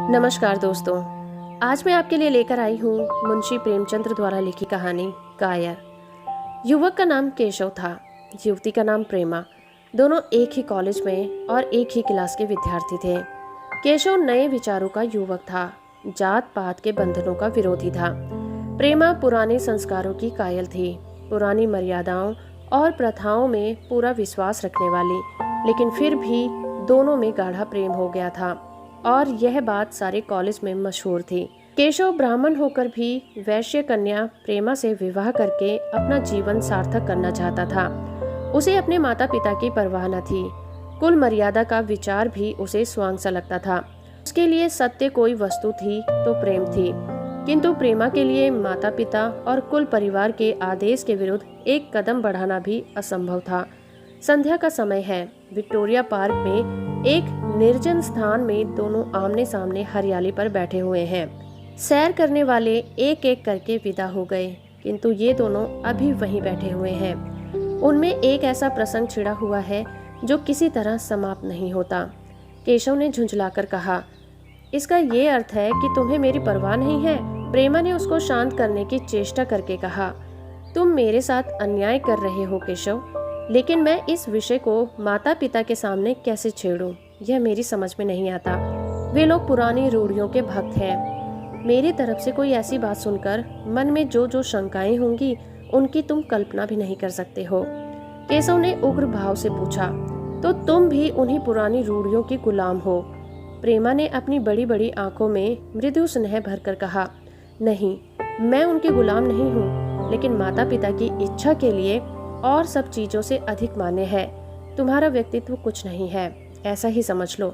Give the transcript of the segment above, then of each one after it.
नमस्कार दोस्तों। आज मैं आपके लिए लेकर आई हूँ मुंशी प्रेमचंद्र द्वारा लिखी कहानी कायर। युवक का नाम केशव था, युवती का नाम प्रेमा। दोनों एक ही कॉलेज में और एक ही क्लास के विद्यार्थी थे। केशव नए विचारों का युवक था, जात पात के बंधनों का विरोधी था। प्रेमा पुराने संस्कारों की कायल थी, पुरानी मर्यादाओं और प्रथाओं में पूरा विश्वास रखने वाली। लेकिन फिर भी दोनों में गाढ़ा प्रेम हो गया था और यह बात सारे कॉलेज में मशहूर थी। केशव ब्राह्मण होकर भी वैश्य कन्या प्रेमा से विवाह करके अपना जीवन सार्थक करना चाहता था। उसे अपने माता पिता की परवाह न थी। कुल मर्यादा का विचार भी उसे स्वांग सा लगता था। उसके लिए सत्य कोई वस्तु थी तो प्रेम थी, किंतु प्रेमा के लिए माता पिता और कुल परिवार के आदेश के विरुद्ध एक कदम बढ़ाना भी असंभव था। संध्या का समय है। विक्टोरिया पार्क में एक निर्जन स्थान में दोनों आमने सामने हरियाली पर बैठे हुए हैं। सैर करने वाले एक एक करके विदा हो गए, किंतु ये दोनों अभी वहीं बैठे हुए हैं। उनमें एक ऐसा प्रसंग छिड़ा हुआ है जो किसी तरह समाप्त नहीं होता। केशव ने झुंझलाकर कहा, इसका ये अर्थ है कि तुम्हें मेरी परवाह नहीं है? प्रेमा ने उसको शांत करने की चेष्टा करके कहा, तुम मेरे साथ अन्याय कर रहे हो केशव, लेकिन मैं इस विषय को माता पिता के सामने कैसे छेड़ूं, यह मेरी समझ में नहीं आता। वे लोग पुरानी रूढ़ियों के भक्त हैं। मेरी तरफ से कोई ऐसी बात सुनकर मन में जो जो शंकाएं होंगी उनकी तुम कल्पना भी नहीं कर सकते हो। केशव ने उग्र भाव से पूछा, तो तुम भी उन्हीं पुरानी रूढ़ियों की गुलाम हो? प्रेमा ने अपनी बड़ी बड़ी आंखों में मृदु स्नेह भरकर कहा, नहीं, मैं उनकी गुलाम नहीं हूँ, लेकिन माता पिता की इच्छा के लिए और सब चीजों से अधिक मान्य है। तुम्हारा व्यक्तित्व कुछ नहीं है, ऐसा ही समझ लो।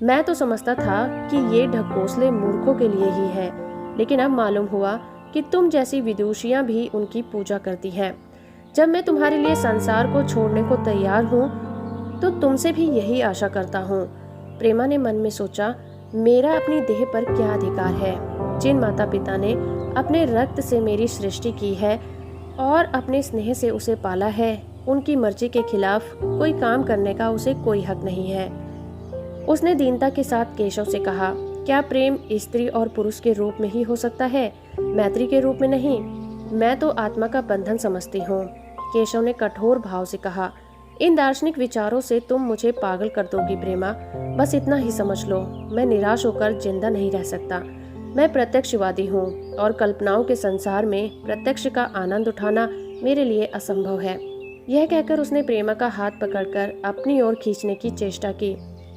मैं तो समझता था कि ये ढकोसले मूर्खों के लिए ही है, लेकिन अब मालूम हुआ कि तुम जैसी विदुषियां भी उनकी पूजा करती हैं। जब मैं तुम्हारे लिए संसार को छोड़ने को तैयार हूँ तो तुमसे भी यही आशा करता हूँ। प्रेमा ने मन में सोचा, मेरा अपनी देह पर क्या अधिकार है? जिन माता पिता ने अपने रक्त से मेरी सृष्टि की है और अपने स्नेह से उसे पाला है, उनकी मर्जी के खिलाफ कोई काम करने का उसे कोई हक नहीं है। उसने दीनता के साथ केशव से कहा, क्या प्रेम स्त्री और पुरुष के रूप में ही हो सकता है, मैत्री के रूप में नहीं? मैं तो आत्मा का बंधन समझती हूँ। केशव ने कठोर भाव से कहा, इन दार्शनिक विचारों से तुम मुझे पागल कर दोगी प्रेमा। बस इतना ही समझ लो, मैं निराश होकर जिंदा नहीं रह सकता। मैं प्रत्यक्षवादी हूँ और कल्पनाओं के संसार में प्रत्यक्ष का आनंद उठाना मेरे लिए असंभव है। यह कहकर उसने प्रेमा का हाथ पकड़कर अपनी ओर खींचने की चेष्टा की।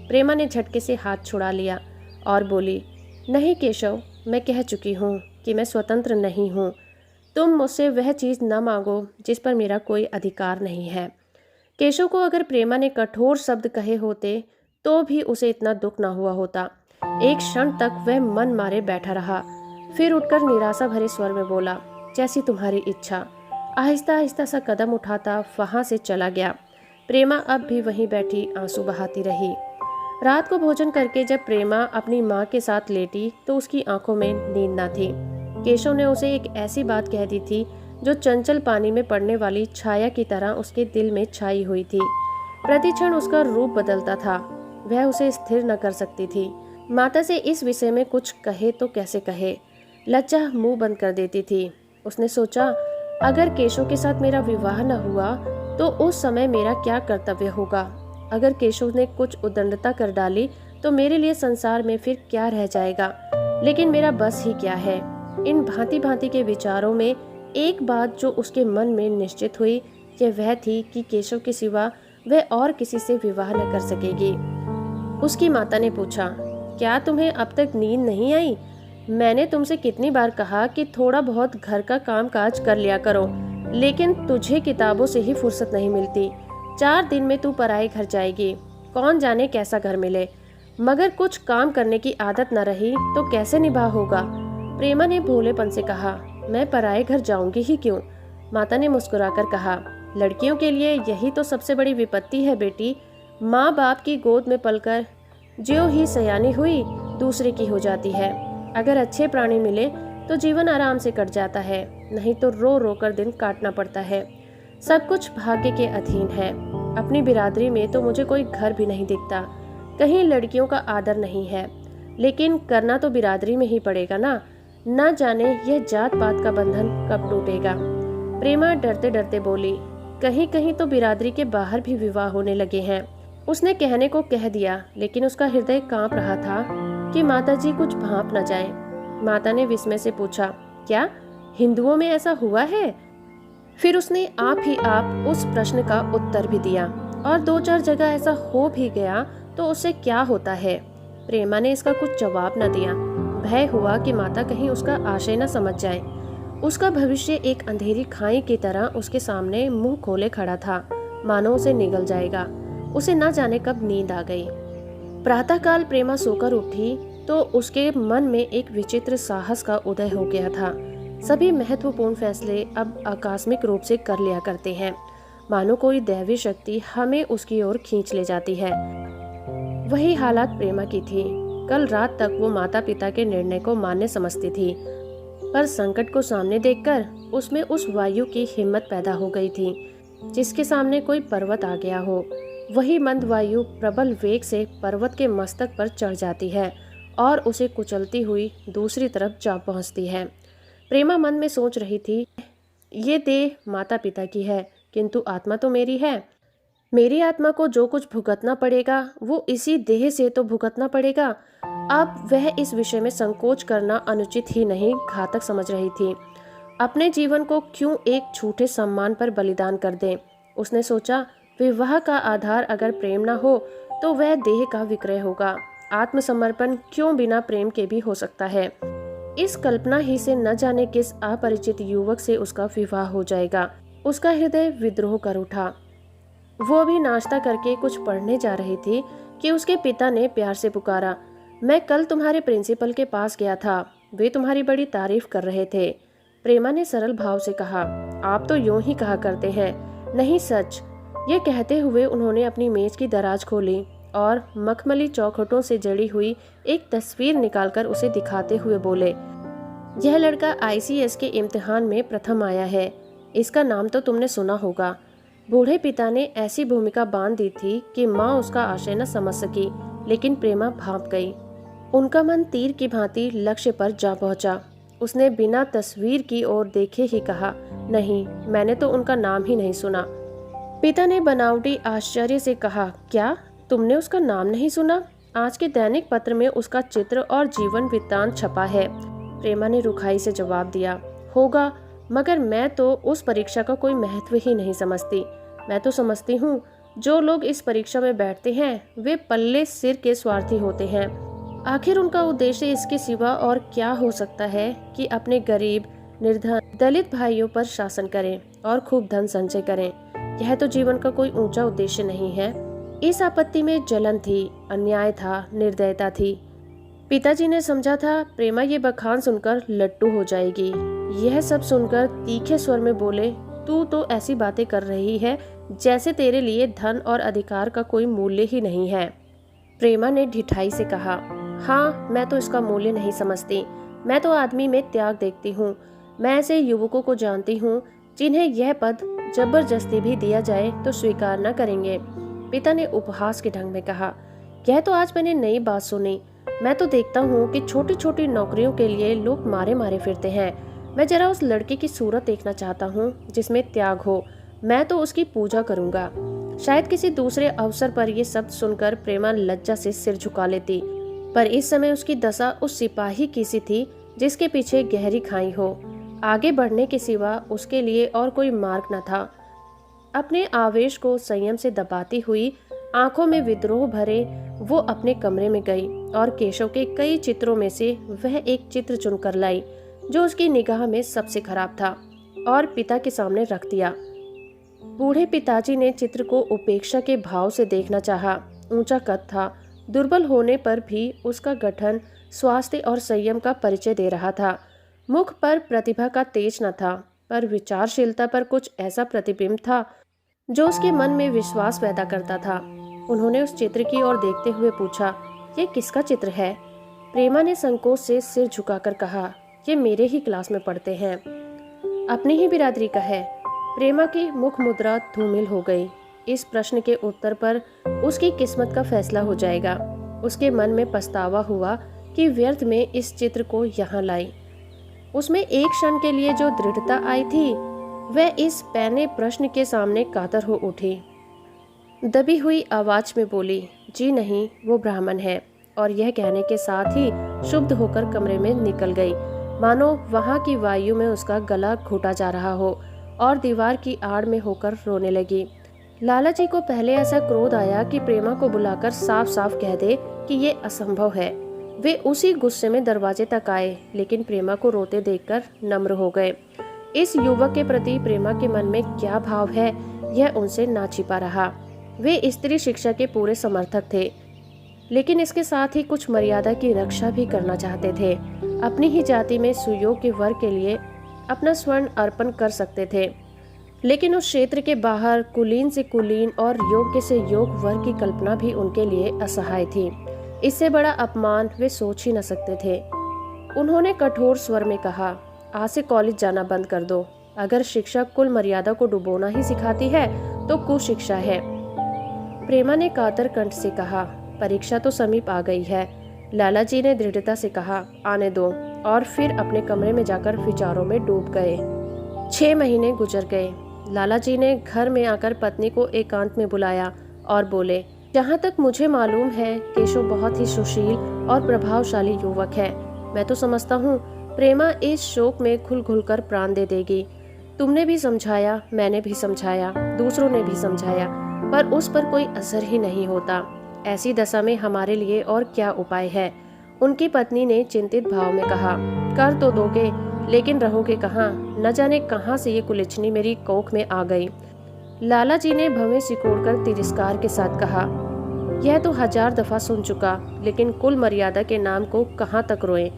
प्रेमा ने झटके से हाथ छुड़ा लिया और बोली, नहीं केशव, मैं कह चुकी हूँ कि मैं स्वतंत्र नहीं हूँ। तुम मुझसे वह चीज़ न मांगो जिस पर मेरा कोई अधिकार नहीं है। केशव को अगर प्रेमा ने कठोर शब्द कहे होते तो भी उसे इतना दुख न हुआ होता। एक क्षण तक वह मन मारे बैठा रहा, फिर उठकर निराशा भरे स्वर में बोला, जैसी तुम्हारी इच्छा। आहिस्ता आहिस्ता सा कदम उठाता वहां से चला गया। प्रेमा अब भी वहीं बैठी आंसू बहाती रही। रात को भोजन करके जब प्रेमा अपनी माँ के साथ लेटी तो उसकी आंखों में नींद न थी। केशव ने उसे एक ऐसी बात कह दी थी जो चंचल पानी में पड़ने वाली छाया की तरह उसके दिल में छाई हुई थी। प्रतिक्षण उसका रूप बदलता था, वह उसे स्थिर न कर सकती थी। माता से इस विषय में कुछ कहे तो कैसे कहे, लज्जा मुंह बंद कर देती थी। उसने सोचा, अगर केशव के साथ मेरा विवाह न हुआ तो उस समय मेरा क्या कर्तव्य होगा? अगर केशव ने कुछ उद्दंडता कर डाली तो मेरे लिए संसार में फिर क्या रह जाएगा? लेकिन मेरा बस ही क्या है? इन भांति भांति के विचारों में एक बात जो उसके मन में निश्चित हुई, यह वह थी कि केशव के सिवा वह और किसी से विवाह न कर सकेगी। उसकी माता ने पूछा, क्या तुम्हें अब तक नींद नहीं आई? मैंने तुमसे कितनी बार कहा कि थोड़ा बहुत घर का काम काज कर लिया करो, लेकिन तुझे किताबों से ही फुर्सत नहीं मिलती। 4 दिन में तू पराए घर जाएगी, कौन जाने कैसा घर मिले। मगर कुछ काम करने की आदत न रही तो कैसे निभा होगा? प्रेमा ने भोलेपन से कहा, मैं पराए घर जाऊंगी ही क्यों? माता ने मुस्कुराकर कहा, लड़कियों के लिए यही तो सबसे बड़ी विपत्ति है बेटी। माँ बाप की गोद में पलकर ज्यों ही सयानी हुई दूसरे की हो जाती है। अगर अच्छे प्राणी मिले तो जीवन आराम से कट जाता है, नहीं तो रो रो कर दिन काटना पड़ता है। सब कुछ भाग्य के अधीन है। अपनी बिरादरी में तो मुझे कोई घर भी नहीं दिखता, कहीं लड़कियों का आदर नहीं है। लेकिन करना तो बिरादरी में ही पड़ेगा ना। न जाने यह जात पात का बंधन कब टूटेगा। प्रेमा डरते डरते बोली, कहीं कहीं तो बिरादरी के बाहर भी विवाह होने लगे हैं। उसने कहने को कह दिया, लेकिन उसका हृदय कांप रहा था कि माताजी कुछ भांप न जाए। माता ने विस्मय से पूछा, क्या हिंदुओं में ऐसा हुआ है? फिर उसने आप ही आप उस प्रश्न का उत्तर भी दिया, और 2-4 जगह ऐसा हो भी गया तो उससे क्या होता है। प्रेमा ने इसका कुछ जवाब न दिया। भय हुआ कि माता कहीं उसका आशय न समझ जाए। उसका भविष्य एक अंधेरी खाई की तरह उसके सामने मुंह खोले खड़ा था, मानो उसे निगल जाएगा। उसे न जाने कब नींद आ गई। प्रातःकाल प्रेमा सोकर उठी तो उसके मन में एक विचित्र साहस का उदय हो गया था। सभी महत्वपूर्ण फैसले अब आकस्मिक रूप से कर लिया करते हैं, मानो कोई दैवी शक्ति हमें उसकी ओर खींच ले जाती है। वही हालात प्रेमा की थी। कल रात तक वो माता पिता के निर्णय को मान्य समझती थी, पर संकट को सामने देखकर उसमें उस वायु की हिम्मत पैदा हो गई थी जिसके सामने कोई पर्वत आ गया हो। वही मंद वायु प्रबल वेग से पर्वत के मस्तक पर चढ़ जाती है और उसे कुचलती हुई दूसरी तरफ जा पहुंचती है। प्रेमा मन में सोच रही थी, ये देह माता पिता की है, किंतु आत्मा तो मेरी है। मेरी आत्मा को जो कुछ भुगतना पड़ेगा वो इसी देह से तो भुगतना पड़ेगा। अब वह इस विषय में संकोच करना अनुचित ही नहीं, घातक समझ रही थी। अपने जीवन को क्यों एक झूठे सम्मान पर बलिदान कर दें। उसने सोचा, विवाह का आधार अगर प्रेम ना हो तो वह देह का विक्रय होगा। आत्मसमर्पण क्यों बिना प्रेम के भी हो सकता है। इस कल्पना ही से न जाने किस अपरिचित युवक से उसका विवाह हो जाएगा। उसका हृदय विद्रोह कर उठा। वो अभी नाश्ता करके कुछ पढ़ने जा रही थी कि उसके पिता ने प्यार से पुकारा, मैं कल तुम्हारे प्रिंसिपल के पास गया था, वे तुम्हारी बड़ी तारीफ कर रहे थे। प्रेमा ने सरल भाव से कहा, आप तो यूं ही कहा करते हैं, नहीं सच। ये कहते हुए उन्होंने अपनी मेज की दराज खोली और मखमली चौखटों से जड़ी हुई एक तस्वीर निकालकर उसे दिखाते हुए बोले, यह लड़का ICS के इम्तिहान में प्रथम आया है। इसका नाम तो तुमने सुना होगा। बूढ़े पिता ने ऐसी भूमिका बांध दी थी कि माँ उसका आशय न समझ सकी, लेकिन प्रेमा भांप गई। उनका मन तीर की भांति लक्ष्य पर जा पहुंचा। उसने बिना तस्वीर की ओर देखे ही कहा, नहीं, मैंने तो उनका नाम ही नहीं सुना। पिता ने बनावटी आश्चर्य से कहा, क्या तुमने उसका नाम नहीं सुना? आज के दैनिक पत्र में उसका चित्र और जीवन वृत्तांत छपा है। प्रेमा ने रुखाई से जवाब दिया, होगा, मगर मैं तो उस परीक्षा का कोई महत्व ही नहीं समझती। मैं तो समझती हूँ जो लोग इस परीक्षा में बैठते हैं वे पल्ले सिर के स्वार्थी होते हैं। आखिर उनका उद्देश्य इसके सिवा और क्या हो सकता है कि अपने गरीब, निर्धन, दलित भाइयों पर शासन करें और खूब धन संचय करें। यह तो जीवन का कोई ऊंचा उद्देश्य नहीं है। इस आपत्ति में जलन थी, अन्याय था, निर्दयता थी। पिताजी ने समझा था प्रेमा ये बखान सुनकर लट्टू हो जाएगी। यह सब सुनकर तीखे स्वर में बोले, तू तो ऐसी बातें कर रही है जैसे तेरे लिए धन और अधिकार का कोई मूल्य ही नहीं है। प्रेमा ने ढिठाई से कहा, हाँ, मैं तो इसका मूल्य नहीं समझती। मैं तो आदमी में त्याग देखती हूँ। मैं ऐसे युवकों को जानती हूँ जिन्हें यह पद जबरदस्ती भी दिया जाए तो स्वीकार न करेंगे। पिता ने उपहास के ढंग में कहा, यह तो आज मैंने नई बात सुनी। मैं तो देखता हूँ कि छोटी छोटी नौकरियों के लिए लोग मारे मारे फिरते हैं। मैं जरा उस लड़के की सूरत देखना चाहता हूँ जिसमें त्याग हो। मैं तो उसकी पूजा करूँगा। शायद किसी दूसरे अवसर पर ये शब्द सुनकर प्रेमा लज्जा से सिर झुका लेती, पर इस समय उसकी दशा उस सिपाही की सी थी जिसके पीछे गहरी खाई हो। आगे बढ़ने के सिवा उसके लिए और कोई मार्ग न था। अपने आवेश को संयम से दबाती हुई, आंखों में विद्रोह भरे, वो अपने कमरे में गई और केशव के कई चित्रों में से वह एक चित्र चुनकर लाई जो उसकी निगाह में सबसे खराब था और पिता के सामने रख दिया। बूढ़े पिताजी ने चित्र को उपेक्षा के भाव से देखना चाहा। ऊंचा कद था, दुर्बल होने पर भी उसका गठन स्वास्थ्य और संयम का परिचय दे रहा था। मुख पर प्रतिभा का तेज न था, पर विचारशीलता पर कुछ ऐसा प्रतिबिंब था जो उसके मन में विश्वास पैदा करता था। उन्होंने उस चित्र की ओर देखते हुए पूछा, ये किसका चित्र है? प्रेमा ने संकोच से सिर झुकाकर कहा, ये मेरे ही क्लास में पढ़ते हैं, अपनी ही बिरादरी का है। प्रेमा की मुख मुद्रा धूमिल हो गई। इस प्रश्न के उत्तर पर उसकी किस्मत का फैसला हो जाएगा। उसके मन में पछतावा हुआ कि व्यर्थ में इस चित्र को यहाँ लाई। उसमें एक क्षण के लिए जो दृढ़ता आई थी वह इस पैने प्रश्न के सामने कातर हो उठी। दबी हुई आवाज में बोली, जी नहीं, वो ब्राह्मण है। और यह कहने के साथ ही शुद्ध होकर कमरे में निकल गई, मानो वहां की वायु में उसका गला घुटा जा रहा हो, और दीवार की आड़ में होकर रोने लगी। लाला जी को पहले ऐसा क्रोध आया कि प्रेमा को बुलाकर साफ साफ कह दे कि ये असंभव है। वे उसी गुस्से में दरवाजे तक आए, लेकिन प्रेमा को रोते देखकर नम्र हो गए। इस युवक के प्रति प्रेमा के मन में क्या भाव है यह उनसे ना छिपा रहा। वे स्त्री शिक्षा के पूरे समर्थक थे, लेकिन इसके साथ ही कुछ मर्यादा की रक्षा भी करना चाहते थे। अपनी ही जाति में सुयोग्य वर्ग के लिए अपना स्वर्ण अर्पण कर सकते थे, लेकिन उस क्षेत्र के बाहर कुलीन से कुलीन और योग्य से योग्य वर्ग की कल्पना भी उनके लिए असहाय थी। इससे बड़ा अपमान वे सोच ही न सकते थे। उन्होंने कठोर स्वर में कहा, आज से कॉलेज जाना बंद कर दो। अगर शिक्षा कुल मर्यादा को डुबोना ही सिखाती है तो कुशिक्षा है। प्रेमा ने कातर कंठ से कहा, परीक्षा तो समीप आ गई है। लाला जी ने दृढ़ता से कहा, आने दो, और फिर अपने कमरे में जाकर विचारों में डूब गए। 6 महीने गुजर गए। लाला जी ने घर में आकर पत्नी को एकांत में बुलाया और बोले, जहाँ तक मुझे मालूम है केशव बहुत ही सुशील और प्रभावशाली युवक है। मैं तो समझता हूँ प्रेमा इस शोक में खुल खुल कर प्राण दे देगी। तुमने भी समझाया, मैंने भी समझाया, दूसरों ने भी समझाया, पर उस पर कोई असर ही नहीं होता। ऐसी दशा में हमारे लिए और क्या उपाय है? उनकी पत्नी ने चिंतित भाव में कहा, कर तो दोगे, लेकिन रहोगे कहाँ? न जाने कहाँ से ये कुलिचनी मेरी कोख में आ गई। लाला जी ने भवें सिकोड़कर तिरस्कार के साथ कहा, यह तो 1000 दफा सुन चुका, लेकिन कुल मर्यादा के नाम को कहाँ तक रोए।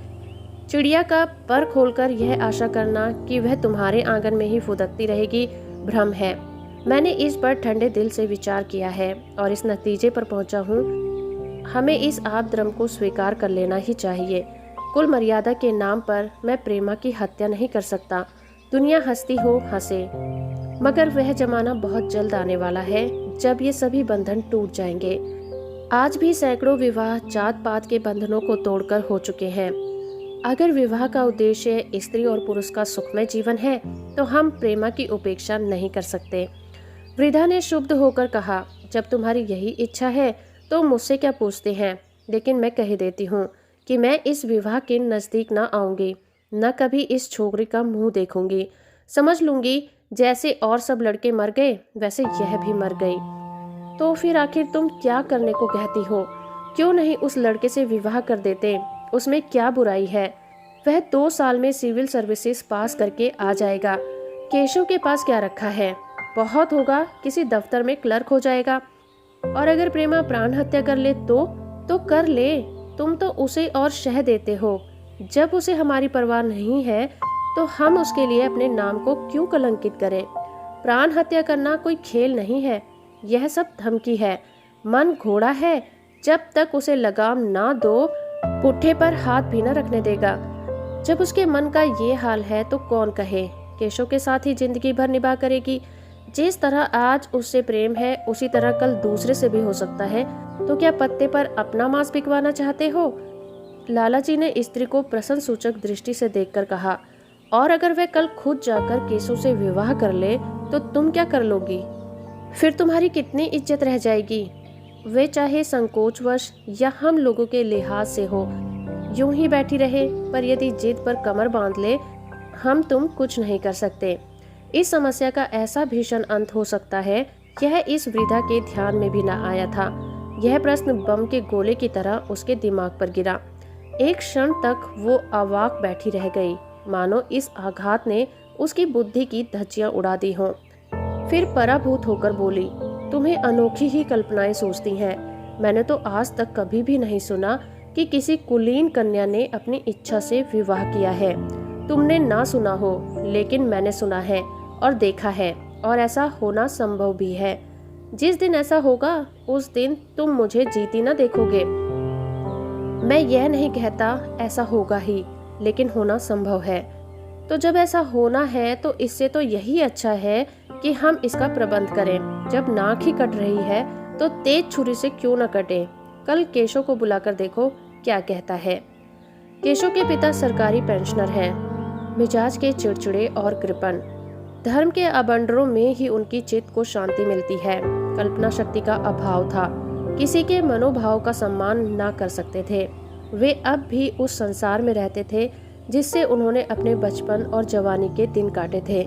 चिड़िया का पर खोलकर यह आशा करना कि वह तुम्हारे आंगन में ही फुदकती रहेगी भ्रम है। मैंने इस पर ठंडे दिल से विचार किया है और इस नतीजे पर पहुंचा हूँ, हमें इस आबद्रम को स्वीकार कर लेना ही चाहिए। कुल मर्यादा के नाम पर मैं प्रेमा की हत्या नहीं कर सकता। दुनिया हंसती हो हंसे, मगर वह जमाना बहुत जल्द आने वाला है जब ये सभी बंधन टूट जाएंगे। आज भी सैकड़ों विवाह जात पात के बंधनों को तोड़कर हो चुके हैं। अगर विवाह का उद्देश्य स्त्री और पुरुष का सुखमय जीवन है तो हम प्रेमा की उपेक्षा नहीं कर सकते। वृद्धा ने शुद्ध होकर कहा, जब तुम्हारी यही इच्छा है तो मुझसे क्या पूछते हैं, लेकिन मैं कह देती हूँ कि मैं इस विवाह के नज़दीक न आऊँगी, न कभी इस छोकरी का मुंह देखूंगी। समझ लूँगी जैसे और सब लड़के मर गए वैसे यह भी मर गई। तो फिर आखिर तुम क्या करने को कहती हो? क्यों नहीं उस लड़के से विवाह कर देते? उसमें क्या बुराई है? वह 2 साल में सिविल सर्विसेज पास करके आ जाएगा। केशव के पास क्या रखा है? बहुत होगा किसी दफ्तर में क्लर्क हो जाएगा। और अगर प्रेमा प्राण हत्या कर ले तो कर ले। तुम तो उसे और शह देते हो। जब उसे हमारी परवाह नहीं है तो हम उसके लिए अपने नाम को क्यों कलंकित करें? प्राण हत्या करना कोई खेल नहीं है, यह सब धमकी है। मन घोड़ा है, जब तक उसे लगाम ना दो पुट्ठे पर हाथ भी न रखने देगा। जब उसके मन का ये हाल है तो कौन कहे केशव के साथ ही जिंदगी भर निभा करेगी। जिस तरह आज उससे प्रेम है उसी तरह कल दूसरे से भी हो सकता है। तो क्या पत्ते पर अपना मांस बिकवाना चाहते हो? लाला जी ने स्त्री को प्रश्न सूचक दृष्टि से देखकर कहा, और अगर वह कल खुद जाकर केशव से विवाह कर ले तो तुम क्या कर लोगी? फिर तुम्हारी कितनी इज्जत रह जाएगी? वे चाहे संकोचवश या हम लोगों के लिहाज से हो यूं ही बैठी रहे, पर यदि जिद पर कमर बांध ले हम तुम कुछ नहीं कर सकते। इस समस्या का ऐसा भीषण अंत हो सकता है, यह इस वृद्धा के ध्यान में भी न आया था। यह प्रश्न बम के गोले की तरह उसके दिमाग पर गिरा। एक क्षण तक वो अवाक बैठी रह गई, मानो इस आघात ने उसकी बुद्धि की धज्जियां उड़ा दी हों। फिर पराभूत होकर बोली, तुम्हें अनोखी ही कल्पनाएं सूझती हैं। मैंने तो आज तक कभी भी नहीं सुना कि किसी कुलीन कन्या ने अपनी इच्छा से विवाह किया है। तुमने ना सुना हो, लेकिन मैंने सुना है और देखा है, और ऐसा होना संभव भी है। जिस दिन ऐसा होगा उस दिन तुम मुझे जीती ना देखोगे। मैं यह नहीं कहता ऐसा होगा ही, लेकिन होना संभव है। तो जब ऐसा होना है तो इससे तो यही अच्छा है कि हम इसका प्रबंध करें। जब नाक ही कट रही है तो तेज छुरी से क्यों न कटे। कल केशव को बुलाकर देखो क्या कहता है। केशव के पिता सरकारी पेंशनर हैं, मिजाज के चिड़चिड़े और कृपण। धर्म के अबंडरों में ही उनकी चित्त को शांति मिलती है। कल्पना शक्ति का अभाव था, किसी के मनोभाव का सम्मान ना कर सकते थे। वे अब भी उस संसार में रहते थे जिससे उन्होंने अपने बचपन और जवानी के दिन काटे थे।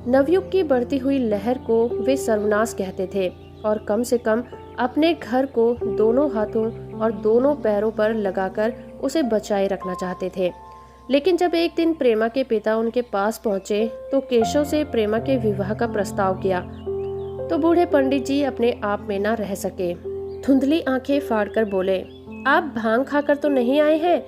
नवयुग की बढ़ती हुई लहर को वे सर्वनाश कहते थे और कम से कम अपने घर को दोनों हाथों और दोनों पैरों पर लगाकर उसे बचाए रखना चाहते थे। लेकिन जब एक दिन प्रेमा के पिता उनके पास पहुंचे तो केशव से प्रेमा के विवाह का प्रस्ताव किया तो बूढ़े पंडित जी अपने आप में ना रह सके। धुंधली आंखें फाड़कर बोले, आप भांग खाकर तो नहीं आए हैं?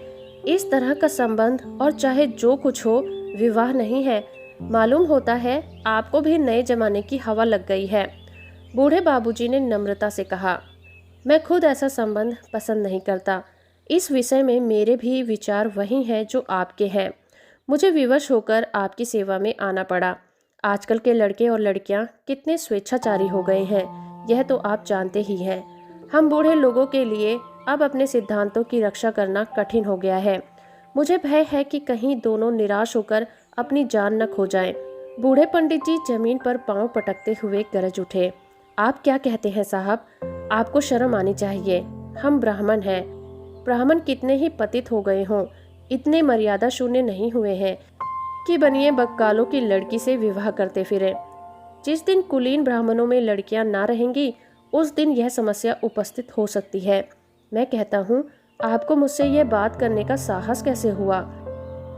इस तरह का संबंध और चाहे जो कुछ हो, विवाह नहीं है। मालूम होता है आपको भी नए जमाने की हवा लग गई है। बूढ़े बाबूजी ने नम्रता से कहा, मैं खुद ऐसा संबंध पसंद नहीं करता। इस विषय में मेरे भी विचार वही हैं जो आपके हैं। मुझे विवश होकर आपकी सेवा में आना पड़ा। आजकल के लड़के और लड़कियां कितने स्वेच्छाचारी हो गए हैं, यह तो आप जानते ही हैं। हम बूढ़े लोगों के लिए अब अपने सिद्धांतों की रक्षा करना कठिन हो गया है। मुझे भय है कि कहीं दोनों निराश होकर अपनी जान न खो जाएं। बूढ़े पंडित जी जमीन पर पांव पटकते हुए गरज उठे, आप क्या कहते हैं साहब? आपको शर्म आनी चाहिए। हम ब्राह्मण हैं। ब्राह्मण कितने ही पतित हो गए हों, इतने मर्यादा शून्य नहीं हुए हैं कि बनिए बक्कालों की लड़की से विवाह करते फिरे। जिस दिन कुलीन ब्राह्मणों में लड़कियां ना रहेंगी उस दिन यह समस्या उपस्थित हो सकती है। मैं कहता हूँ, आपको मुझसे यह बात करने का साहस कैसे हुआ?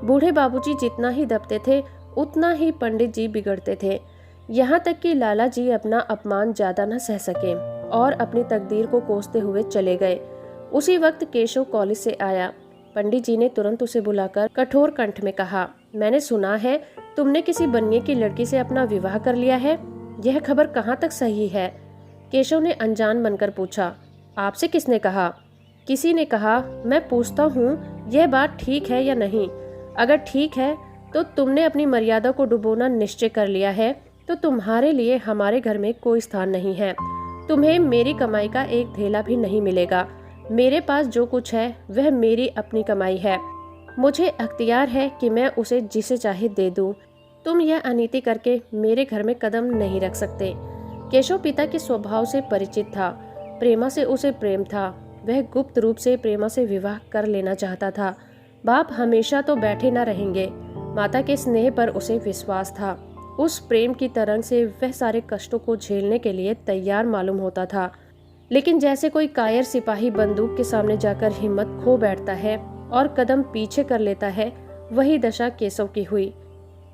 बूढ़े बाबूजी जितना ही दबते थे उतना ही पंडित जी बिगड़ते थे। यहाँ तक कि लाला जी अपना अपमान ज्यादा न सह सके और अपनी तकदीर को कोसते हुए चले गए। उसी वक्त केशव कॉलेज से आया। पंडित जी ने तुरंत उसे बुलाकर कठोर कंठ में कहा, मैंने सुना है तुमने किसी बनिए की लड़की से अपना विवाह कर लिया है। यह खबर कहाँ तक सही है? केशव ने अनजान बनकर पूछा, आपसे किसने कहा? किसी ने कहा। मैं पूछता हूँ, यह बात ठीक है या नहीं? अगर ठीक है तो तुमने अपनी मर्यादा को डुबोना निश्चय कर लिया है तो तुम्हारे लिए हमारे घर में कोई स्थान नहीं है। तुम्हें मेरी कमाई का एक धेला भी नहीं मिलेगा। मेरे पास जो कुछ है वह मेरी अपनी कमाई है। मुझे अख्तियार है कि मैं उसे जिसे चाहे दे दूं। तुम यह अनीति करके मेरे घर में कदम नहीं रख सकते। केशव पिता के स्वभाव से परिचित था। प्रेमा से उसे प्रेम था। वह गुप्त रूप से प्रेमा से विवाह कर लेना चाहता था। बाप हमेशा तो बैठे न रहेंगे। माता के स्नेह पर उसे विश्वास था। उस प्रेम की तरंग से वह सारे कष्टों को झेलने के लिए तैयार मालूम होता था। लेकिन जैसे कोई कायर सिपाही बंदूक के सामने जाकर हिम्मत खो बैठता है और कदम पीछे कर लेता है, वही दशा केशव की हुई।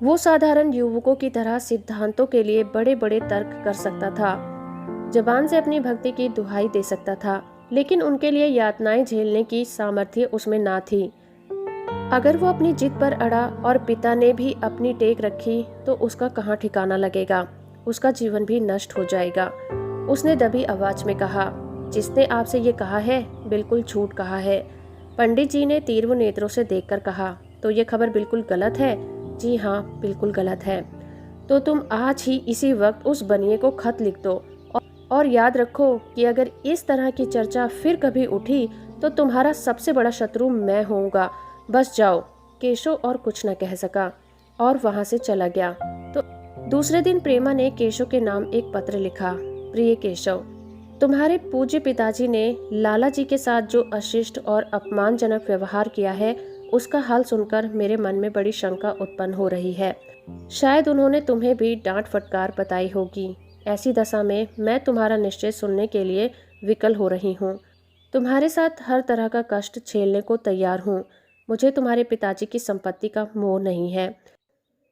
वो साधारण युवकों की तरह सिद्धांतों के लिए बड़े बड़े तर्क कर सकता था, जबान से अपनी भक्ति की दुहाई दे सकता था, लेकिन उनके लिए यातनाएं झेलने की सामर्थ्य उसमें ना थी। अगर वो अपनी जिद पर अड़ा और पिता ने भी अपनी टेक रखी तो उसका कहाँ ठिकाना लगेगा। उसका जीवन भी नष्ट हो जाएगा। उसने दबी आवाज में कहा, जिसने आपसे ये कहा है बिल्कुल झूठ कहा है। पंडित जी ने तीव्र नेत्रों से देखकर कहा, तो ये खबर बिल्कुल गलत है? जी हाँ, बिल्कुल गलत है। तो तुम आज ही इसी वक्त उस बनिए को खत लिख दो और याद रखो कि अगर इस तरह की चर्चा फिर कभी उठी तो तुम्हारा सबसे बड़ा शत्रु मैं होऊंगा। बस जाओ। केशव और कुछ न कह सका और वहां से चला गया। तो दूसरे दिन प्रेमा ने केशव के नाम एक पत्र लिखा, प्रिय केशव, तुम्हारे पूज्य पिताजी ने लाला जी के साथ जो अशिष्ट और अपमानजनक व्यवहार किया है उसका हाल सुनकर मेरे मन में बड़ी शंका उत्पन्न हो रही है। शायद उन्होंने तुम्हें भी डांट फटकार बताई होगी। ऐसी दशा में मैं तुम्हारा निश्चय सुनने के लिए विकल हो रही हूँ। तुम्हारे साथ हर तरह का कष्ट झेलने को तैयार हूँ। मुझे तुम्हारे पिताजी की संपत्ति का मोह नहीं है।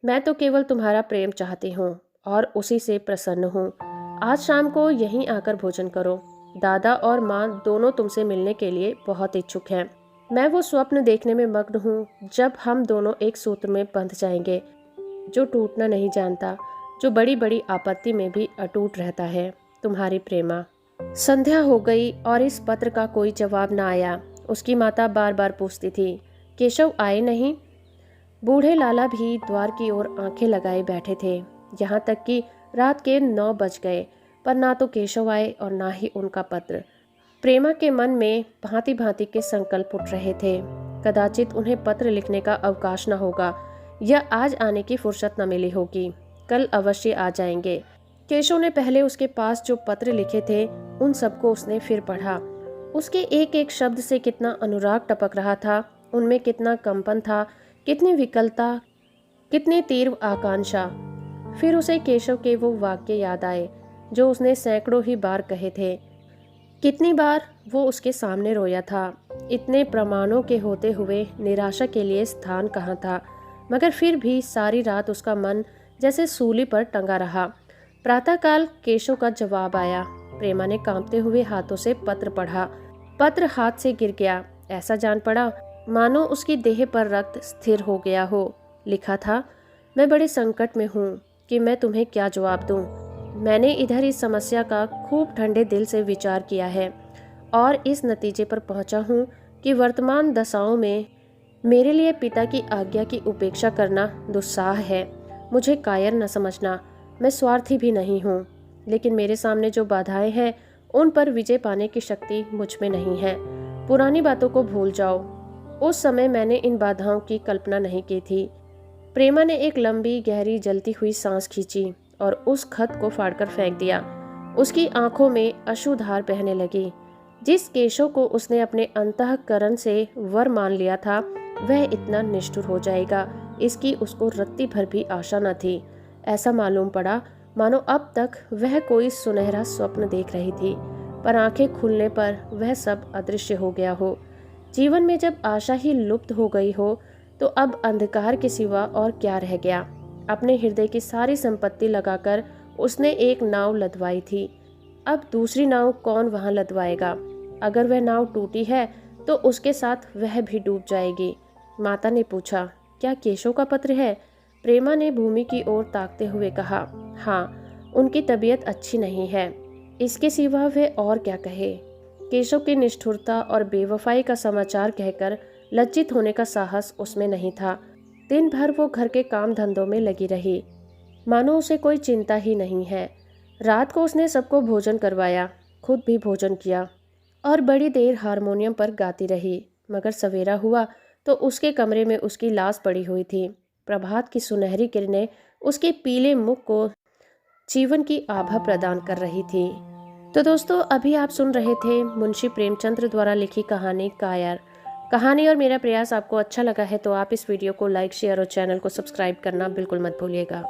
मैं तो केवल तुम्हारा प्रेम चाहती हूँ और उसी से प्रसन्न हूँ। आज शाम को यहीं आकर भोजन करो। दादा और माँ दोनों तुमसे मिलने के लिए बहुत इच्छुक हैं। मैं वो स्वप्न देखने में मग्न हूँ जब हम दोनों एक सूत्र में बंध जाएंगे, जो टूटना नहीं जानता, जो बड़ी बड़ी आपत्ति में भी अटूट रहता है। तुम्हारी प्रेमा। संध्या हो गई और इस पत्र का कोई जवाब न आया। उसकी माता बार बार पूछती थी, केशव आए नहीं? बूढ़े लाला भी द्वार की ओर आंखें लगाए बैठे थे। यहाँ तक कि रात के 9 बज गए, पर ना तो केशव आए और ना ही उनका पत्र। प्रेमा के मन में भांति भांति के संकल्प उठ रहे थे। कदाचित उन्हें पत्र लिखने का अवकाश न होगा या आज आने की फुर्सत न मिली होगी। कल अवश्य आ जाएंगे। केशव ने पहले उसके पास जो पत्र लिखे थे उन सबको उसने फिर पढ़ा। उसके एक एक शब्द से कितना अनुराग टपक रहा था, उनमें कितना कंपन था, कितनी विकलता, कितनी तीव्र आकांक्षा। फिर उसे केशव के वो वाक्य याद आए जो उसने सैकड़ों ही बार कहे थे। कितनी बार वो उसके सामने रोया था। इतने प्रमाणों के होते हुए निराशा के लिए स्थान कहाँ था, मगर फिर भी सारी रात उसका मन जैसे सूली पर टंगा रहा। प्रातःकाल केशव का जवाब आया। प्रेमा ने कांपते हुए हाथों से पत्र पढ़ा। पत्र हाथ से गिर गया। ऐसा जान पड़ा मानो उसकी देह पर रक्त स्थिर हो गया हो। लिखा था, मैं बड़े संकट में हूँ कि मैं तुम्हें क्या जवाब दूँ। मैंने इधर इस समस्या का खूब ठंडे दिल से विचार किया है और इस नतीजे पर पहुँचा हूँ कि वर्तमान दशाओं में मेरे लिए पिता की आज्ञा की उपेक्षा करना दुस्साह है। मुझे कायर न समझना, मैं स्वार्थी भी नहीं हूँ, लेकिन मेरे सामने जो बाधाएं हैं उन पर विजय पाने की शक्ति मुझ में नहीं है। पुरानी बातों को भूल जाओ। उस समय मैंने इन बाधाओं की कल्पना नहीं की थी। प्रेमा ने एक लंबी गहरी जलती हुई सांस खींची और उस खत को फाड़कर फेंक दिया। उसकी आंखों में अश्रुधार बहने लगी। जिस केशव को उसने अपने अंतःकरण से वर मान लिया था वह इतना निष्ठुर हो जाएगा, इसकी उसको रत्ती भर भी आशा न थी। ऐसा मालूम पड़ा मानो अब तक वह कोई सुनहरा स्वप्न देख रही थी, पर आंखें खुलने पर वह सब अदृश्य हो गया हो। जीवन में जब आशा ही लुप्त हो गई हो तो अब अंधकार के सिवा और क्या रह गया। अपने हृदय की सारी संपत्ति लगाकर उसने एक नाव लदवाई थी। अब दूसरी नाव कौन वहां लदवाएगा। अगर वह नाव टूटी है तो उसके साथ वह भी डूब जाएगी। माता ने पूछा, क्या केशव का पत्र है? प्रेमा ने भूमि की ओर ताकते हुए कहा, हाँ, उनकी तबीयत अच्छी नहीं है। इसके सिवा वह और क्या कहे। केशव की निष्ठुरता और बेवफाई का समाचार कहकर लज्जित होने का साहस उसमें नहीं था। दिन भर वो घर के काम धंधों में लगी रही, मानो उसे कोई चिंता ही नहीं है। रात को उसने सबको भोजन करवाया, खुद भी भोजन किया और बड़ी देर हारमोनियम पर गाती रही। मगर सवेरा हुआ तो उसके कमरे में उसकी लाश पड़ी हुई थी। प्रभात की सुनहरी किरणें उसके पीले मुख को जीवन की आभा प्रदान कर रही थी। तो दोस्तों, अभी आप सुन रहे थे मुंशी प्रेमचंद्र द्वारा लिखी कहानी कायर। कहानी और मेरा प्रयास आपको अच्छा लगा है तो आप इस वीडियो को लाइक, शेयर और चैनल को सब्सक्राइब करना बिल्कुल मत भूलिएगा।